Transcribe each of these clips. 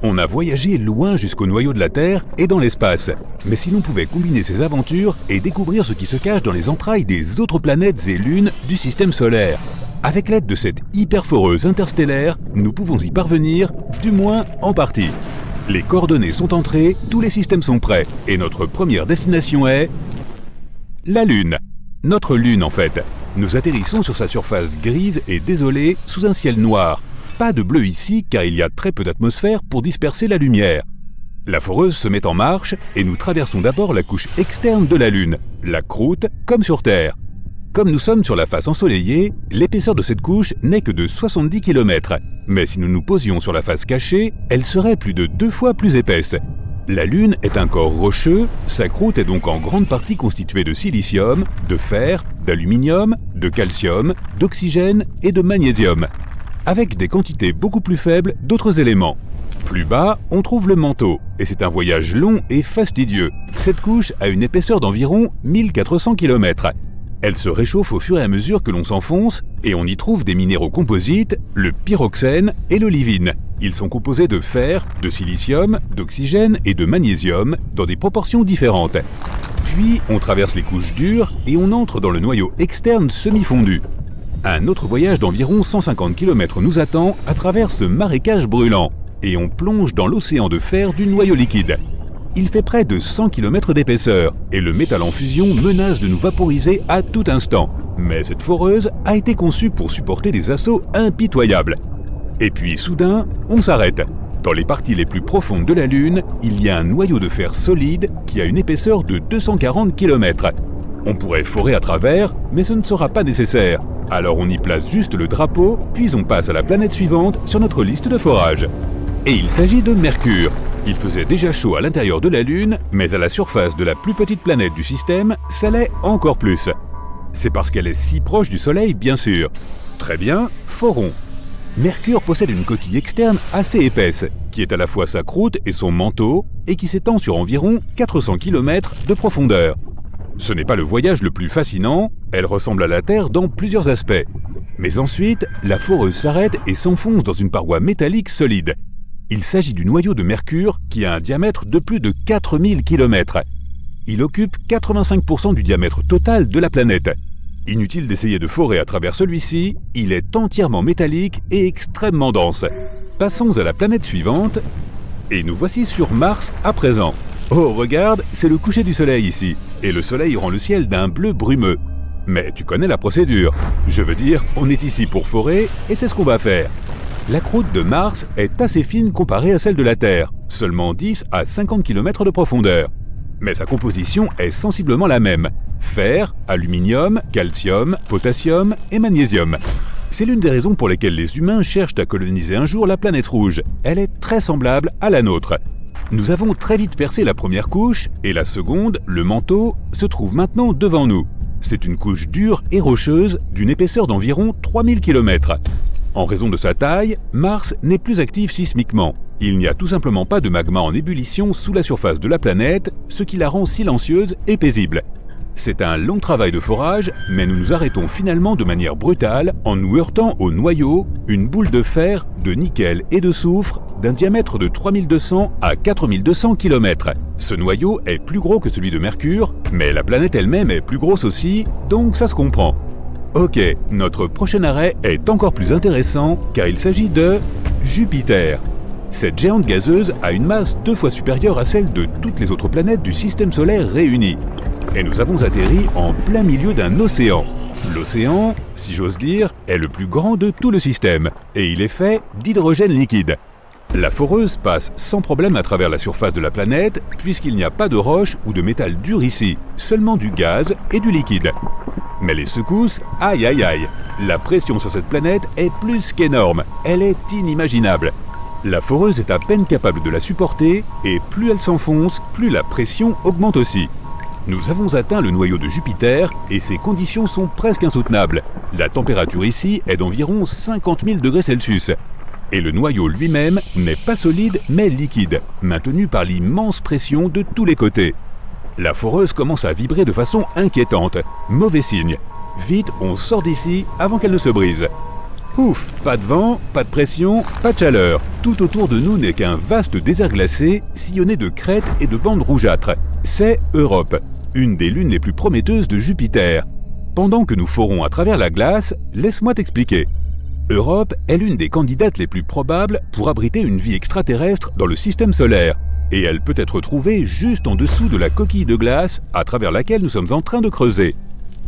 On a voyagé loin jusqu'au noyau de la Terre et dans l'espace. Mais si l'on pouvait combiner ces aventures et découvrir ce qui se cache dans les entrailles des autres planètes et lunes du système solaire. Avec l'aide de cette hyperforeuse interstellaire, nous pouvons y parvenir, du moins en partie. Les coordonnées sont entrées, tous les systèmes sont prêts, et notre première destination est... la Lune. Notre Lune en fait. Nous atterrissons sur sa surface grise et désolée, sous un ciel noir. Pas de bleu ici car il y a très peu d'atmosphère pour disperser la lumière. La foreuse se met en marche et nous traversons d'abord la couche externe de la Lune, la croûte, comme sur Terre. Comme nous sommes sur la face ensoleillée, l'épaisseur de cette couche n'est que de 70 km. Mais si nous nous posions sur la face cachée, elle serait plus de 2 fois plus épaisse. La Lune est un corps rocheux, sa croûte est donc en grande partie constituée de silicium, de fer, d'aluminium, de calcium, d'oxygène et de magnésium, avec des quantités beaucoup plus faibles d'autres éléments. Plus bas, on trouve le manteau, et c'est un voyage long et fastidieux. Cette couche a une épaisseur d'environ 1400 km. Elle se réchauffe au fur et à mesure que l'on s'enfonce, et on y trouve des minéraux composites, le pyroxène et l'olivine. Ils sont composés de fer, de silicium, d'oxygène et de magnésium, dans des proportions différentes. Puis, on traverse les couches dures et on entre dans le noyau externe semi-fondu. Un autre voyage d'environ 150 km nous attend à travers ce marécage brûlant, et on plonge dans l'océan de fer du noyau liquide. Il fait près de 100 km d'épaisseur, et le métal en fusion menace de nous vaporiser à tout instant. Mais cette foreuse a été conçue pour supporter des assauts impitoyables. Et puis soudain, on s'arrête. Dans les parties les plus profondes de la Lune, il y a un noyau de fer solide qui a une épaisseur de 240 km. On pourrait forer à travers, mais ce ne sera pas nécessaire. Alors on y place juste le drapeau, puis on passe à la planète suivante sur notre liste de forage. Et il s'agit de Mercure. Il faisait déjà chaud à l'intérieur de la Lune, mais à la surface de la plus petite planète du système, ça l'est encore plus. C'est parce qu'elle est si proche du Soleil, bien sûr. Très bien, forons. Mercure possède une coquille externe assez épaisse, qui est à la fois sa croûte et son manteau, et qui s'étend sur environ 400 km de profondeur. Ce n'est pas le voyage le plus fascinant, elle ressemble à la Terre dans plusieurs aspects. Mais ensuite, la foreuse s'arrête et s'enfonce dans une paroi métallique solide. Il s'agit du noyau de Mercure qui a un diamètre de plus de 4000 km. Il occupe 85% du diamètre total de la planète. Inutile d'essayer de forer à travers celui-ci, il est entièrement métallique et extrêmement dense. Passons à la planète suivante, et nous voici sur Mars à présent. Oh regarde, c'est le coucher du soleil ici, et le soleil rend le ciel d'un bleu brumeux. Mais tu connais la procédure. Je veux dire, on est ici pour forer, et c'est ce qu'on va faire. La croûte de Mars est assez fine comparée à celle de la Terre, seulement 10 à 50 km de profondeur. Mais sa composition est sensiblement la même. Fer, aluminium, calcium, potassium et magnésium. C'est l'une des raisons pour lesquelles les humains cherchent à coloniser un jour la planète rouge. Elle est très semblable à la nôtre. Nous avons très vite percé la première couche, et la seconde, le manteau, se trouve maintenant devant nous. C'est une couche dure et rocheuse d'une épaisseur d'environ 3000 km. En raison de sa taille, Mars n'est plus actif sismiquement. Il n'y a tout simplement pas de magma en ébullition sous la surface de la planète, ce qui la rend silencieuse et paisible. C'est un long travail de forage, mais nous nous arrêtons finalement de manière brutale en nous heurtant au noyau, une boule de fer, de nickel et de soufre d'un diamètre de 3200 à 4200 km. Ce noyau est plus gros que celui de Mercure, mais la planète elle-même est plus grosse aussi, donc ça se comprend. Ok, notre prochain arrêt est encore plus intéressant car il s'agit de Jupiter. Cette géante gazeuse a une masse 2 fois supérieure à celle de toutes les autres planètes du système solaire réunies. Et nous avons atterri en plein milieu d'un océan. L'océan, si j'ose dire, est le plus grand de tout le système, et il est fait d'hydrogène liquide. La foreuse passe sans problème à travers la surface de la planète, puisqu'il n'y a pas de roche ou de métal dur ici, seulement du gaz et du liquide. Mais les secousses, aïe aïe aïe, la pression sur cette planète est plus qu'énorme, elle est inimaginable. La foreuse est à peine capable de la supporter, et plus elle s'enfonce, plus la pression augmente aussi. Nous avons atteint le noyau de Jupiter, et ces conditions sont presque insoutenables. La température ici est d'environ 50 000 degrés Celsius. Et le noyau lui-même n'est pas solide mais liquide, maintenu par l'immense pression de tous les côtés. La foreuse commence à vibrer de façon inquiétante. Mauvais signe. Vite, on sort d'ici avant qu'elle ne se brise. Ouf, pas de vent, pas de pression, pas de chaleur. Tout autour de nous n'est qu'un vaste désert glacé, sillonné de crêtes et de bandes rougeâtres. C'est Europe, une des lunes les plus prometteuses de Jupiter. Pendant que nous forons à travers la glace, laisse-moi t'expliquer. Europe est l'une des candidates les plus probables pour abriter une vie extraterrestre dans le système solaire. Et elle peut être trouvée juste en dessous de la coquille de glace à travers laquelle nous sommes en train de creuser.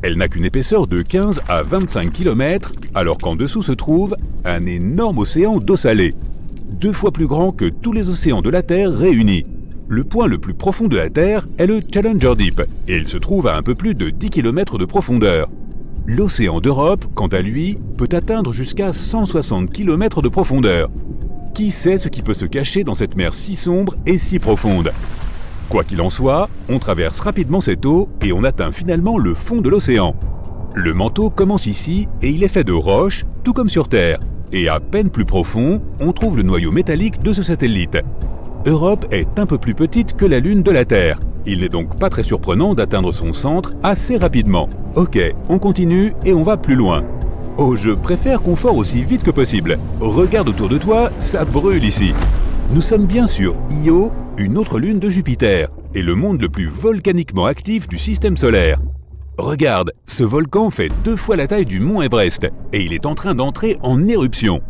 Elle n'a qu'une épaisseur de 15 à 25 km, alors qu'en dessous se trouve un énorme océan d'eau salée, 2 fois plus grand que tous les océans de la Terre réunis. Le point le plus profond de la Terre est le Challenger Deep, et il se trouve à un peu plus de 10 km de profondeur. L'océan d'Europe, quant à lui, peut atteindre jusqu'à 160 km de profondeur. Qui sait ce qui peut se cacher dans cette mer si sombre et si profonde ? Quoi qu'il en soit, on traverse rapidement cette eau et on atteint finalement le fond de l'océan. Le manteau commence ici et il est fait de roches, tout comme sur Terre. Et à peine plus profond, on trouve le noyau métallique de ce satellite. Europe est un peu plus petite que la Lune de la Terre. Il n'est donc pas très surprenant d'atteindre son centre assez rapidement. Ok, on continue et on va plus loin. Oh, je préfère qu'on fore aussi vite que possible. Regarde autour de toi, ça brûle ici. Nous sommes bien sur Io, une autre lune de Jupiter, et le monde le plus volcaniquement actif du système solaire. Regarde, ce volcan fait 2 fois la taille du mont Everest, et il est en train d'entrer en éruption.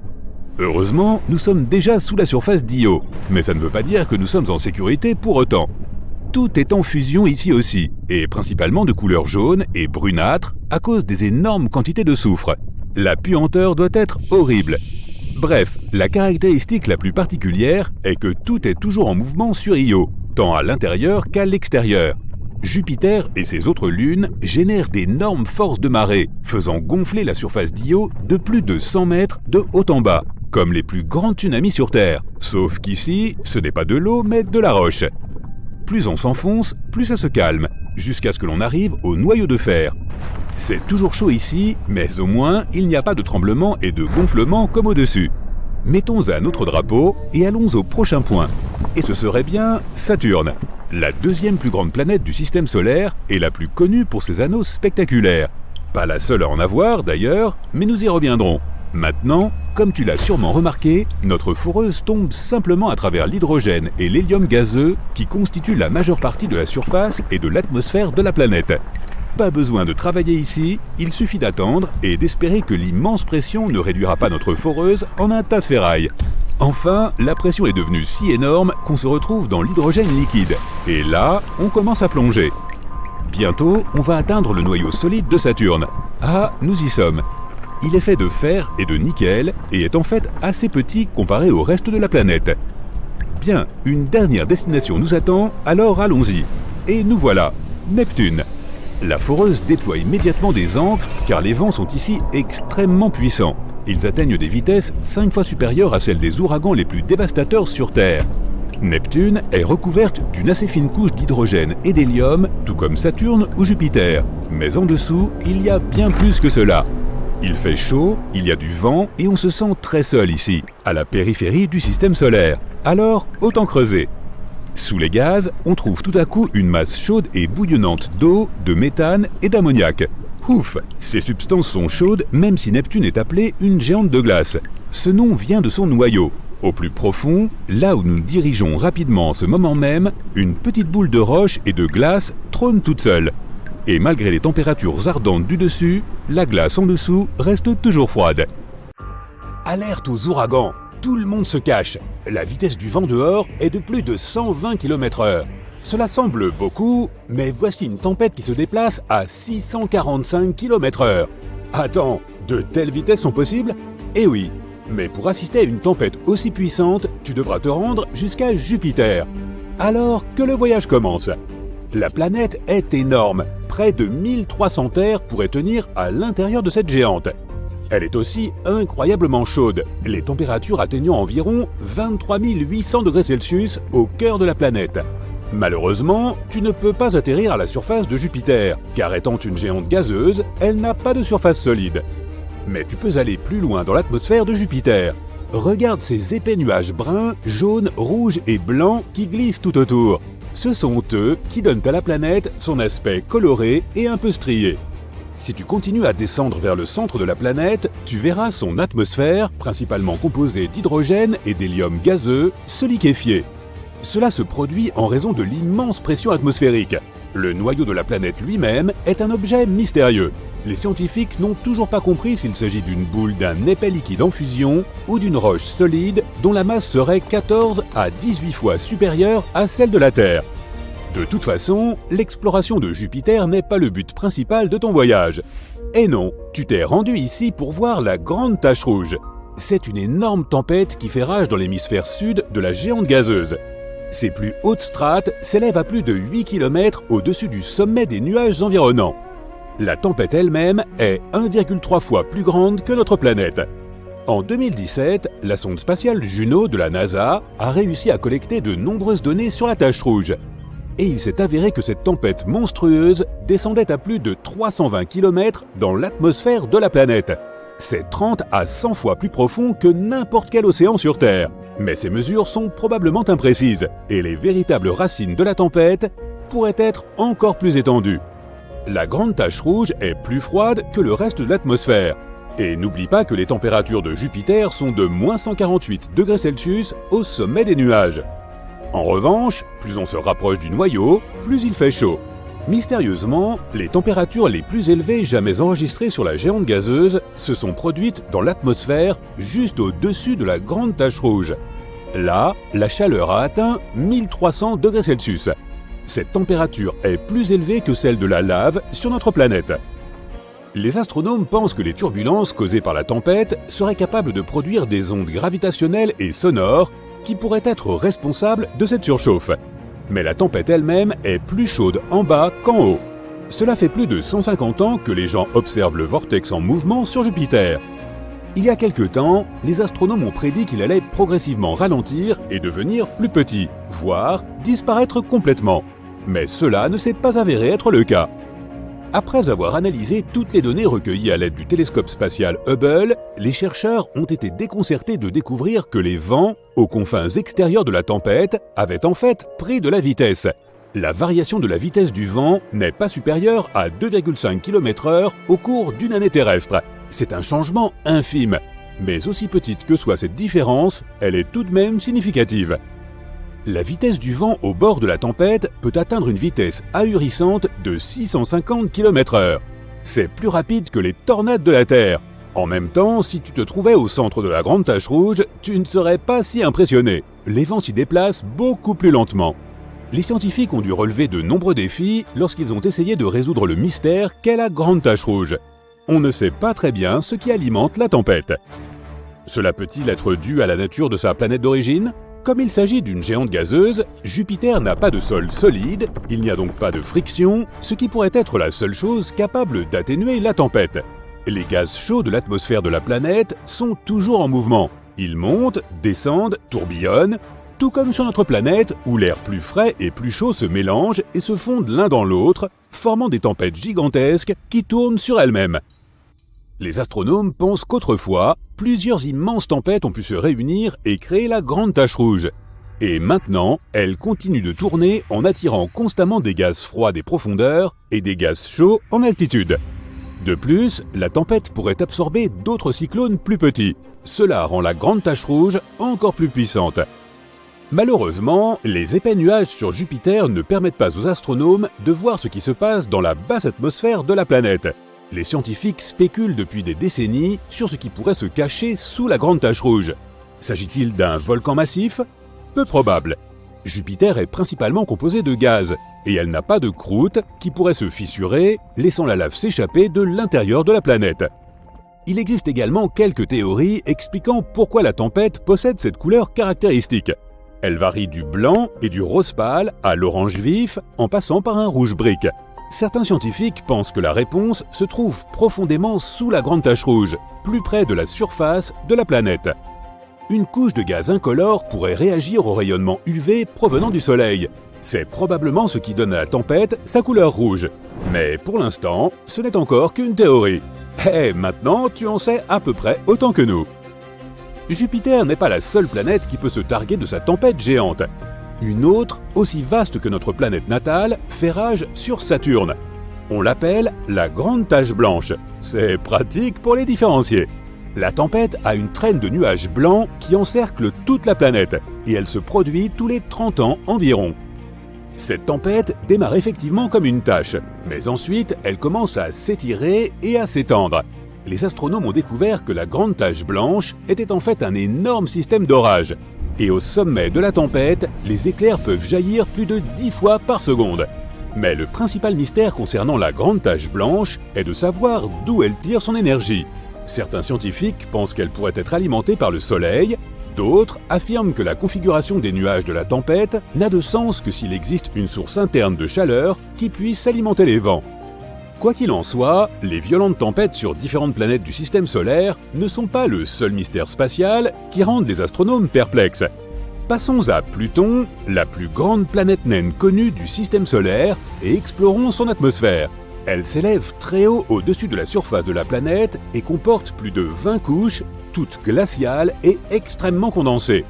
Heureusement, nous sommes déjà sous la surface d'Io, mais ça ne veut pas dire que nous sommes en sécurité pour autant. Tout est en fusion ici aussi, et principalement de couleur jaune et brunâtre à cause des énormes quantités de soufre. La puanteur doit être horrible. Bref, la caractéristique la plus particulière est que tout est toujours en mouvement sur Io, tant à l'intérieur qu'à l'extérieur. Jupiter et ses autres lunes génèrent d'énormes forces de marée, faisant gonfler la surface d'Io de plus de 100 mètres de haut en bas, comme les plus grands tsunamis sur Terre. Sauf qu'ici, ce n'est pas de l'eau mais de la roche. Plus on s'enfonce, plus ça se calme, jusqu'à ce que l'on arrive au noyau de fer. C'est toujours chaud ici, mais au moins il n'y a pas de tremblement et de gonflement comme au-dessus. Mettons un autre drapeau et allons au prochain point. Et ce serait bien Saturne, la 2e plus grande planète du système solaire et la plus connue pour ses anneaux spectaculaires. Pas la seule à en avoir d'ailleurs, mais nous y reviendrons. Maintenant, comme tu l'as sûrement remarqué, notre foreuse tombe simplement à travers l'hydrogène et l'hélium gazeux qui constituent la majeure partie de la surface et de l'atmosphère de la planète. Pas besoin de travailler ici, il suffit d'attendre et d'espérer que l'immense pression ne réduira pas notre foreuse en un tas de ferraille. Enfin, la pression est devenue si énorme qu'on se retrouve dans l'hydrogène liquide. Et là, on commence à plonger. Bientôt, on va atteindre le noyau solide de Saturne. Ah, nous y sommes. Il est fait de fer et de nickel et est en fait assez petit comparé au reste de la planète. Bien, une dernière destination nous attend, alors allons-y. Et nous voilà, Neptune. La foreuse déploie immédiatement des ancres car les vents sont ici extrêmement puissants. Ils atteignent des vitesses 5 fois supérieures à celles des ouragans les plus dévastateurs sur Terre. Neptune est recouverte d'une assez fine couche d'hydrogène et d'hélium, tout comme Saturne ou Jupiter. Mais en dessous, il y a bien plus que cela. Il fait chaud, il y a du vent et on se sent très seul ici, à la périphérie du système solaire. Alors, autant creuser. Sous les gaz, on trouve tout à coup une masse chaude et bouillonnante d'eau, de méthane et d'ammoniac. Ouf, ces substances sont chaudes même si Neptune est appelée une géante de glace. Ce nom vient de son noyau. Au plus profond, là où nous nous dirigeons rapidement en ce moment même, une petite boule de roche et de glace trône toute seule. Et malgré les températures ardentes du dessus, la glace en dessous reste toujours froide. Alerte aux ouragans! Tout le monde se cache. La vitesse du vent dehors est de plus de 120 km/h. Cela semble beaucoup, mais voici une tempête qui se déplace à 645 km/h. Attends, de telles vitesses sont possibles? Eh oui, mais pour assister à une tempête aussi puissante, tu devras te rendre jusqu'à Jupiter. Alors que le voyage commence. La planète est énorme. Près de 1300 terres pourraient tenir à l'intérieur de cette géante. Elle est aussi incroyablement chaude, les températures atteignant environ 23 800 degrés Celsius au cœur de la planète. Malheureusement, tu ne peux pas atterrir à la surface de Jupiter, car étant une géante gazeuse, elle n'a pas de surface solide. Mais tu peux aller plus loin dans l'atmosphère de Jupiter. Regarde ces épais nuages bruns, jaunes, rouges et blancs qui glissent tout autour. Ce sont eux qui donnent à la planète son aspect coloré et un peu strié. Si tu continues à descendre vers le centre de la planète, tu verras son atmosphère, principalement composée d'hydrogène et d'hélium gazeux, se liquéfier. Cela se produit en raison de l'immense pression atmosphérique. Le noyau de la planète lui-même est un objet mystérieux. Les scientifiques n'ont toujours pas compris s'il s'agit d'une boule d'un épais liquide en fusion ou d'une roche solide dont la masse serait 14 à 18 fois supérieure à celle de la Terre. De toute façon, l'exploration de Jupiter n'est pas le but principal de ton voyage. Et non, tu t'es rendu ici pour voir la grande tache rouge. C'est une énorme tempête qui fait rage dans l'hémisphère sud de la géante gazeuse. Ses plus hautes strates s'élèvent à plus de 8 km au-dessus du sommet des nuages environnants. La tempête elle-même est 1,3 fois plus grande que notre planète. En 2017, la sonde spatiale Juno de la NASA a réussi à collecter de nombreuses données sur la tache rouge. Et il s'est avéré que cette tempête monstrueuse descendait à plus de 320 km dans l'atmosphère de la planète. C'est 30 à 100 fois plus profond que n'importe quel océan sur Terre. Mais ces mesures sont probablement imprécises, et les véritables racines de la tempête pourraient être encore plus étendues. La grande tache rouge est plus froide que le reste de l'atmosphère. Et n'oublie pas que les températures de Jupiter sont de moins 148 degrés Celsius au sommet des nuages. En revanche, plus on se rapproche du noyau, plus il fait chaud. Mystérieusement, les températures les plus élevées jamais enregistrées sur la géante gazeuse se sont produites dans l'atmosphère juste au-dessus de la grande tache rouge. Là, la chaleur a atteint 1300 degrés Celsius. Cette température est plus élevée que celle de la lave sur notre planète. Les astronomes pensent que les turbulences causées par la tempête seraient capables de produire des ondes gravitationnelles et sonores qui pourraient être responsables de cette surchauffe. Mais la tempête elle-même est plus chaude en bas qu'en haut. Cela fait plus de 150 ans que les gens observent le vortex en mouvement sur Jupiter. Il y a quelque temps, les astronomes ont prédit qu'il allait progressivement ralentir et devenir plus petit, voire disparaître complètement. Mais cela ne s'est pas avéré être le cas. Après avoir analysé toutes les données recueillies à l'aide du télescope spatial Hubble, les chercheurs ont été déconcertés de découvrir que les vents, aux confins extérieurs de la tempête, avaient en fait pris de la vitesse. La variation de la vitesse du vent n'est pas supérieure à 2,5 km/h au cours d'une année terrestre. C'est un changement infime, mais aussi petite que soit cette différence, elle est tout de même significative. La vitesse du vent au bord de la tempête peut atteindre une vitesse ahurissante de 650 km/h. C'est plus rapide que les tornades de la Terre. En même temps, si tu te trouvais au centre de la grande tache rouge, tu ne serais pas si impressionné. Les vents s'y déplacent beaucoup plus lentement. Les scientifiques ont dû relever de nombreux défis lorsqu'ils ont essayé de résoudre le mystère qu'est la grande tache rouge. On ne sait pas très bien ce qui alimente la tempête. Cela peut-il être dû à la nature de sa planète d'origine ? Comme il s'agit d'une géante gazeuse, Jupiter n'a pas de sol solide, il n'y a donc pas de friction, ce qui pourrait être la seule chose capable d'atténuer la tempête. Les gaz chauds de l'atmosphère de la planète sont toujours en mouvement. Ils montent, descendent, tourbillonnent, tout comme sur notre planète où l'air plus frais et plus chaud se mélangent et se fondent l'un dans l'autre, formant des tempêtes gigantesques qui tournent sur elles-mêmes. Les astronomes pensent qu'autrefois, plusieurs immenses tempêtes ont pu se réunir et créer la grande tache rouge. Et maintenant, elles continuent de tourner en attirant constamment des gaz froids des profondeurs et des gaz chauds en altitude. De plus, la tempête pourrait absorber d'autres cyclones plus petits. Cela rend la grande tache rouge encore plus puissante. Malheureusement, les épais nuages sur Jupiter ne permettent pas aux astronomes de voir ce qui se passe dans la basse atmosphère de la planète. Les scientifiques spéculent depuis des décennies sur ce qui pourrait se cacher sous la grande tache rouge. S'agit-il d'un volcan massif ? Peu probable. Jupiter est principalement composé de gaz, et elle n'a pas de croûte qui pourrait se fissurer, laissant la lave s'échapper de l'intérieur de la planète. Il existe également quelques théories expliquant pourquoi la tempête possède cette couleur caractéristique. Elle varie du blanc et du rose pâle à l'orange vif, en passant par un rouge brique. Certains scientifiques pensent que la réponse se trouve profondément sous la grande tache rouge, plus près de la surface de la planète. Une couche de gaz incolore pourrait réagir au rayonnement UV provenant du Soleil. C'est probablement ce qui donne à la tempête sa couleur rouge. Mais pour l'instant, ce n'est encore qu'une théorie. Et maintenant, tu en sais à peu près autant que nous. Jupiter n'est pas la seule planète qui peut se targuer de sa tempête géante. Une autre, aussi vaste que notre planète natale, fait rage sur Saturne. On l'appelle la grande tache blanche. C'est pratique pour les différencier. La tempête a une traîne de nuages blancs qui encercle toute la planète et elle se produit tous les 30 ans environ. Cette tempête démarre effectivement comme une tache, mais ensuite elle commence à s'étirer et à s'étendre. Les astronomes ont découvert que la grande tache blanche était en fait un énorme système d'orage. Et au sommet de la tempête, les éclairs peuvent jaillir plus de 10 fois par seconde. Mais le principal mystère concernant la grande tache blanche est de savoir d'où elle tire son énergie. Certains scientifiques pensent qu'elle pourrait être alimentée par le Soleil, d'autres affirment que la configuration des nuages de la tempête n'a de sens que s'il existe une source interne de chaleur qui puisse alimenter les vents. Quoi qu'il en soit, les violentes tempêtes sur différentes planètes du système solaire ne sont pas le seul mystère spatial qui rende les astronomes perplexes. Passons à Pluton, la plus grande planète naine connue du système solaire, et explorons son atmosphère. Elle s'élève très haut au-dessus de la surface de la planète et comporte plus de 20 couches, toutes glaciales et extrêmement condensées.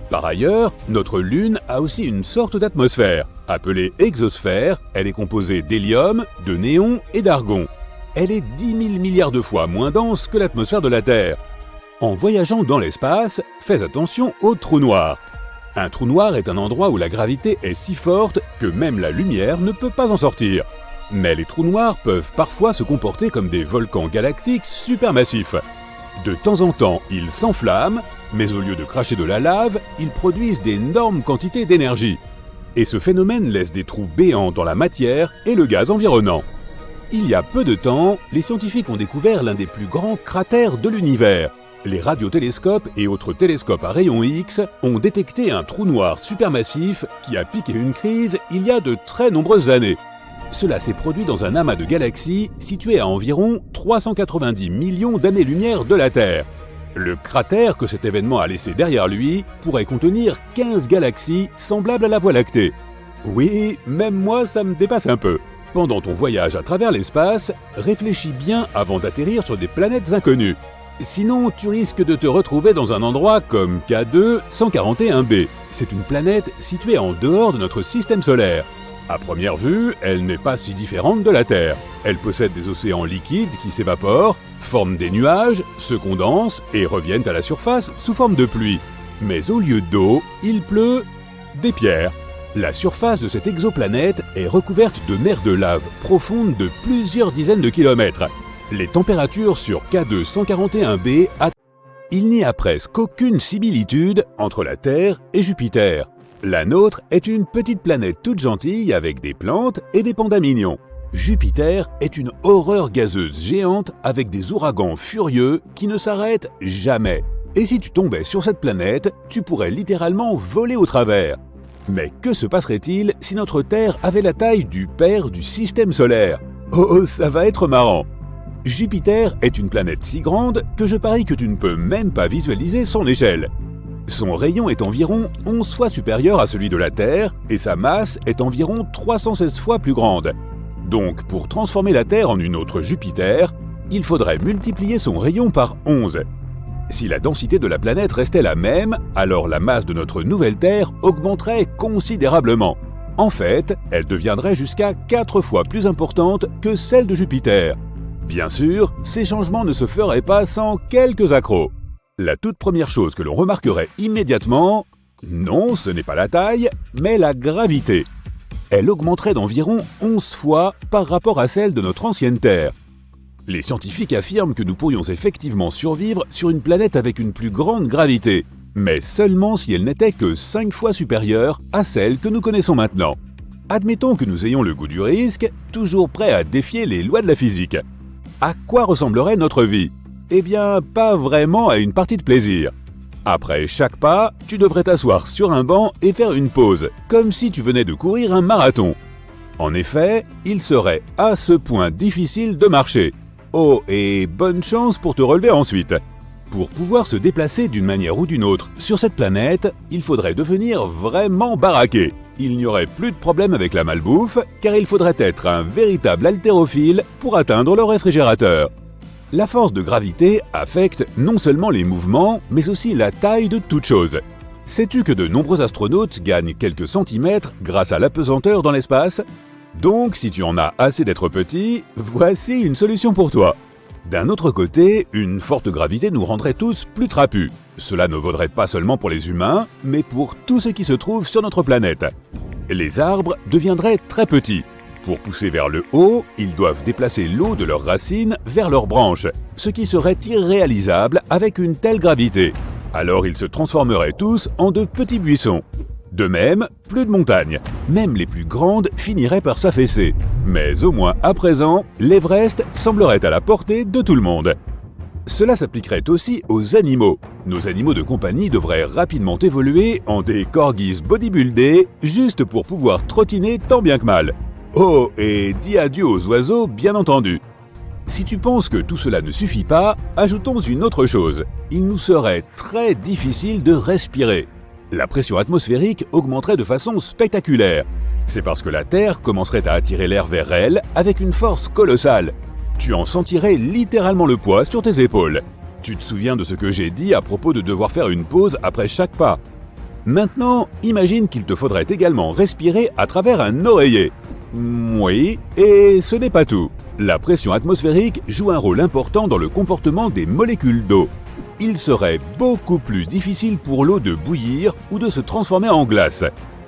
Par ailleurs, notre Lune a aussi une sorte d'atmosphère. Appelée exosphère, elle est composée d'hélium, de néon et d'argon. Elle est 10 000 milliards de fois moins dense que l'atmosphère de la Terre. En voyageant dans l'espace, fais attention aux trous noirs. Un trou noir est un endroit où la gravité est si forte que même la lumière ne peut pas en sortir. Mais les trous noirs peuvent parfois se comporter comme des volcans galactiques supermassifs. De temps en temps, ils s'enflamment, mais au lieu de cracher de la lave, ils produisent d'énormes quantités d'énergie. Et ce phénomène laisse des trous béants dans la matière et le gaz environnant. Il y a peu de temps, les scientifiques ont découvert l'un des plus grands cratères de l'univers. Les radiotélescopes et autres télescopes à rayons X ont détecté un trou noir supermassif qui a piqué une crise il y a de très nombreuses années. Cela s'est produit dans un amas de galaxies situé à environ 390 millions d'années-lumière de la Terre. Le cratère que cet événement a laissé derrière lui pourrait contenir 15 galaxies semblables à la Voie lactée. Oui, même moi ça me dépasse un peu. Pendant ton voyage à travers l'espace, réfléchis bien avant d'atterrir sur des planètes inconnues. Sinon, tu risques de te retrouver dans un endroit comme K2 141b. C'est une planète située en dehors de notre système solaire. À première vue, elle n'est pas si différente de la Terre. Elle possède des océans liquides qui s'évaporent, forment des nuages, se condensent et reviennent à la surface sous forme de pluie. Mais au lieu d'eau, il pleut des pierres. La surface de cette exoplanète est recouverte de mers de lave profondes de plusieurs dizaines de kilomètres. Les températures sur K2 141b Il n'y a presque aucune similitude entre la Terre et Jupiter. La nôtre est une petite planète toute gentille avec des plantes et des pandas mignons. Jupiter est une horreur gazeuse géante avec des ouragans furieux qui ne s'arrêtent jamais. Et si tu tombais sur cette planète, tu pourrais littéralement voler au travers. Mais que se passerait-il si notre Terre avait la taille du père du système solaire? Oh, ça va être marrant! Jupiter est une planète si grande que je parie que tu ne peux même pas visualiser son échelle. Son rayon est environ 11 fois supérieur à celui de la Terre et sa masse est environ 316 fois plus grande. Donc, pour transformer la Terre en une autre Jupiter, il faudrait multiplier son rayon par 11. Si la densité de la planète restait la même, alors la masse de notre nouvelle Terre augmenterait considérablement. En fait, elle deviendrait jusqu'à 4 fois plus importante que celle de Jupiter. Bien sûr, ces changements ne se feraient pas sans quelques accros. La toute première chose que l'on remarquerait immédiatement, non, ce n'est pas la taille, mais la gravité. Elle augmenterait d'environ 11 fois par rapport à celle de notre ancienne Terre. Les scientifiques affirment que nous pourrions effectivement survivre sur une planète avec une plus grande gravité, mais seulement si elle n'était que 5 fois supérieure à celle que nous connaissons maintenant. Admettons que nous ayons le goût du risque, toujours prêts à défier les lois de la physique. À quoi ressemblerait notre vie ? Eh bien, pas vraiment à une partie de plaisir. Après chaque pas, tu devrais t'asseoir sur un banc et faire une pause, comme si tu venais de courir un marathon. En effet, il serait à ce point difficile de marcher. Oh, et bonne chance pour te relever ensuite. Pour pouvoir se déplacer d'une manière ou d'une autre sur cette planète, il faudrait devenir vraiment baraqué. Il n'y aurait plus de problème avec la malbouffe, car il faudrait être un véritable haltérophile pour atteindre le réfrigérateur. La force de gravité affecte non seulement les mouvements, mais aussi la taille de toute chose. Sais-tu que de nombreux astronautes gagnent quelques centimètres grâce à l'apesanteur dans l'espace ? Donc, si tu en as assez d'être petit, voici une solution pour toi. D'un autre côté, une forte gravité nous rendrait tous plus trapus. Cela ne vaudrait pas seulement pour les humains, mais pour tout ce qui se trouve sur notre planète. Les arbres deviendraient très petits. Pour pousser vers le haut, ils doivent déplacer l'eau de leurs racines vers leurs branches, ce qui serait irréalisable avec une telle gravité. Alors ils se transformeraient tous en de petits buissons. De même, plus de montagnes. Même les plus grandes finiraient par s'affaisser. Mais au moins à présent, l'Everest semblerait à la portée de tout le monde. Cela s'appliquerait aussi aux animaux. Nos animaux de compagnie devraient rapidement évoluer en des corgis bodybuildés, juste pour pouvoir trottiner tant bien que mal. Oh, et dis adieu aux oiseaux, bien entendu. Si tu penses que tout cela ne suffit pas, ajoutons une autre chose. Il nous serait très difficile de respirer. La pression atmosphérique augmenterait de façon spectaculaire. C'est parce que la Terre commencerait à attirer l'air vers elle avec une force colossale. Tu en sentirais littéralement le poids sur tes épaules. Tu te souviens de ce que j'ai dit à propos de devoir faire une pause après chaque pas. Maintenant, imagine qu'il te faudrait également respirer à travers un oreiller. Oui, et ce n'est pas tout. La pression atmosphérique joue un rôle important dans le comportement des molécules d'eau. Il serait beaucoup plus difficile pour l'eau de bouillir ou de se transformer en glace.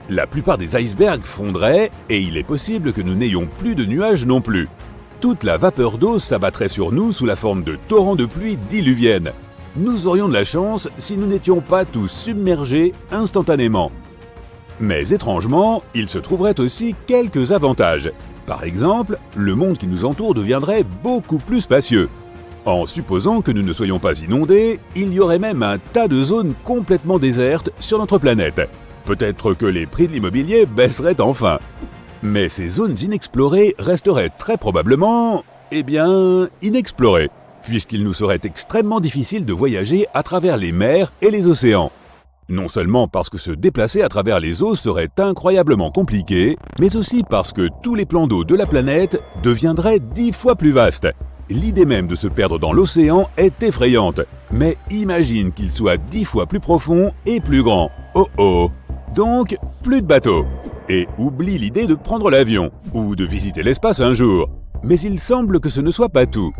La plupart des icebergs fondraient et il est possible que nous n'ayons plus de nuages non plus. Toute la vapeur d'eau s'abattrait sur nous sous la forme de torrents de pluie diluvienne. Nous aurions de la chance si nous n'étions pas tous submergés instantanément. Mais étrangement, il se trouverait aussi quelques avantages. Par exemple, le monde qui nous entoure deviendrait beaucoup plus spacieux. En supposant que nous ne soyons pas inondés, il y aurait même un tas de zones complètement désertes sur notre planète. Peut-être que les prix de l'immobilier baisseraient enfin. Mais ces zones inexplorées resteraient très probablement, inexplorées, puisqu'il nous serait extrêmement difficile de voyager à travers les mers et les océans. Non seulement parce que se déplacer à travers les eaux serait incroyablement compliqué, mais aussi parce que tous les plans d'eau de la planète deviendraient 10 fois plus vastes. L'idée même de se perdre dans l'océan est effrayante, mais imagine qu'il soit 10 fois plus profond et plus grand. Oh oh! Donc, plus de bateaux. Et oublie l'idée de prendre l'avion, ou de visiter l'espace un jour. Mais il semble que ce ne soit pas tout.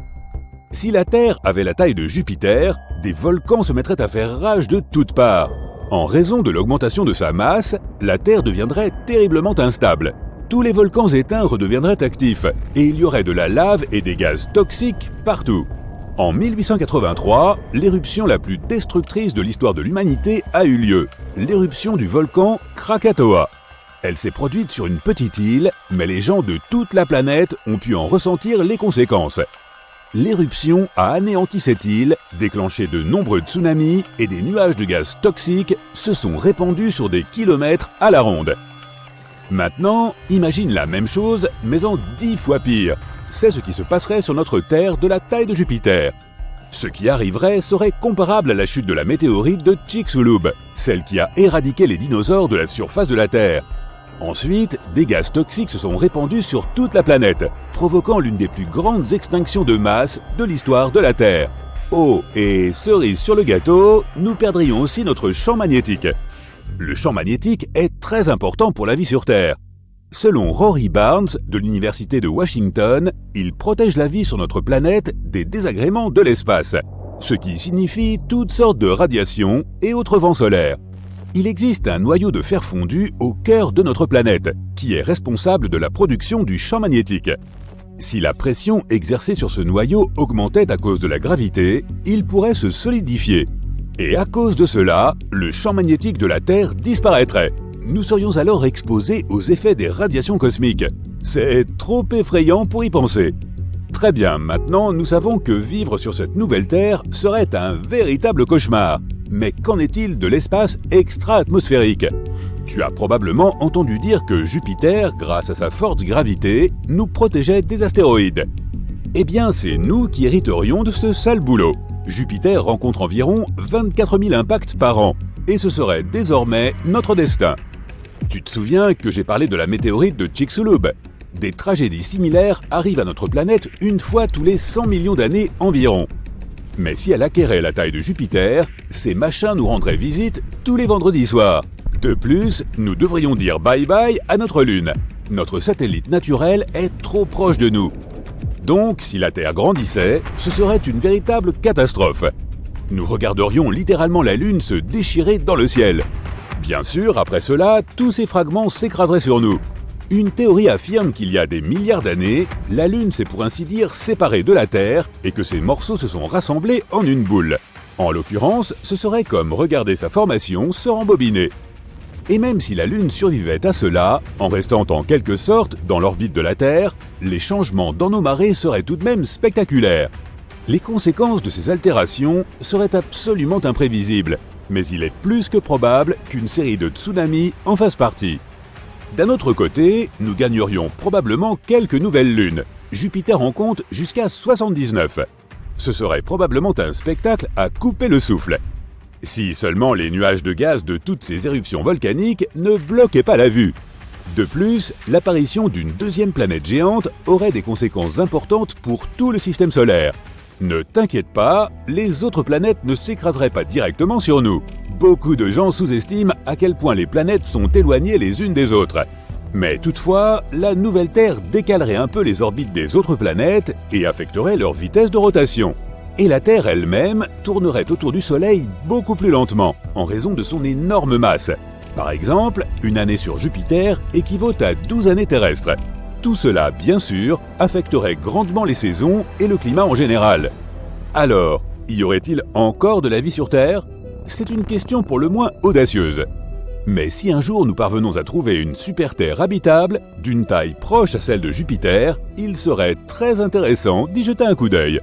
Si la Terre avait la taille de Jupiter, des volcans se mettraient à faire rage de toutes parts. En raison de l'augmentation de sa masse, la Terre deviendrait terriblement instable. Tous les volcans éteints redeviendraient actifs, et il y aurait de la lave et des gaz toxiques partout. En 1883, l'éruption la plus destructrice de l'histoire de l'humanité a eu lieu, l'éruption du volcan Krakatoa. Elle s'est produite sur une petite île, mais les gens de toute la planète ont pu en ressentir les conséquences. L'éruption a anéanti cette île, déclenché de nombreux tsunamis et des nuages de gaz toxiques se sont répandus sur des kilomètres à la ronde. Maintenant, imagine la même chose, mais en 10 fois pire. C'est ce qui se passerait sur notre Terre de la taille de Jupiter. Ce qui arriverait serait comparable à la chute de la météorite de Chicxulub, celle qui a éradiqué les dinosaures de la surface de la Terre. Ensuite, des gaz toxiques se sont répandus sur toute la planète, provoquant l'une des plus grandes extinctions de masse de l'histoire de la Terre. Oh, et cerise sur le gâteau, nous perdrions aussi notre champ magnétique. Le champ magnétique est très important pour la vie sur Terre. Selon Rory Barnes de l'Université de Washington, il protège la vie sur notre planète des désagréments de l'espace, ce qui signifie toutes sortes de radiations et autres vents solaires. Il existe un noyau de fer fondu au cœur de notre planète, qui est responsable de la production du champ magnétique. Si la pression exercée sur ce noyau augmentait à cause de la gravité, il pourrait se solidifier. Et à cause de cela, le champ magnétique de la Terre disparaîtrait. Nous serions alors exposés aux effets des radiations cosmiques. C'est trop effrayant pour y penser. Très bien, maintenant nous savons que vivre sur cette nouvelle Terre serait un véritable cauchemar. Mais qu'en est-il de l'espace extra-atmosphérique ? Tu as probablement entendu dire que Jupiter, grâce à sa forte gravité, nous protégeait des astéroïdes. Eh bien, c'est nous qui hériterions de ce sale boulot. Jupiter rencontre environ 24 000 impacts par an, et ce serait désormais notre destin. Tu te souviens que j'ai parlé de la météorite de Chicxulub ? Des tragédies similaires arrivent à notre planète une fois tous les 100 millions d'années environ. Mais si elle acquérait la taille de Jupiter, ces machins nous rendraient visite tous les vendredis soirs. De plus, nous devrions dire bye-bye à notre Lune. Notre satellite naturel est trop proche de nous. Donc, si la Terre grandissait, ce serait une véritable catastrophe. Nous regarderions littéralement la Lune se déchirer dans le ciel. Bien sûr, après cela, tous ces fragments s'écraseraient sur nous. Une théorie affirme qu'il y a des milliards d'années, la Lune s'est pour ainsi dire séparée de la Terre et que ces morceaux se sont rassemblés en une boule. En l'occurrence, ce serait comme regarder sa formation se rembobiner. Et même si la Lune survivait à cela, en restant en quelque sorte dans l'orbite de la Terre, les changements dans nos marées seraient tout de même spectaculaires. Les conséquences de ces altérations seraient absolument imprévisibles, mais il est plus que probable qu'une série de tsunamis en fasse partie. D'un autre côté, nous gagnerions probablement quelques nouvelles lunes. Jupiter en compte jusqu'à 79. Ce serait probablement un spectacle à couper le souffle. Si seulement les nuages de gaz de toutes ces éruptions volcaniques ne bloquaient pas la vue. De plus, l'apparition d'une deuxième planète géante aurait des conséquences importantes pour tout le système solaire. Ne t'inquiète pas, les autres planètes ne s'écraseraient pas directement sur nous. Beaucoup de gens sous-estiment à quel point les planètes sont éloignées les unes des autres. Mais toutefois, la nouvelle Terre décalerait un peu les orbites des autres planètes et affecterait leur vitesse de rotation. Et la Terre elle-même tournerait autour du Soleil beaucoup plus lentement, en raison de son énorme masse. Par exemple, une année sur Jupiter équivaut à 12 années terrestres. Tout cela, bien sûr, affecterait grandement les saisons et le climat en général. Alors, y aurait-il encore de la vie sur Terre ? C'est une question pour le moins audacieuse. Mais si un jour nous parvenons à trouver une super-Terre habitable, d'une taille proche à celle de Jupiter, il serait très intéressant d'y jeter un coup d'œil.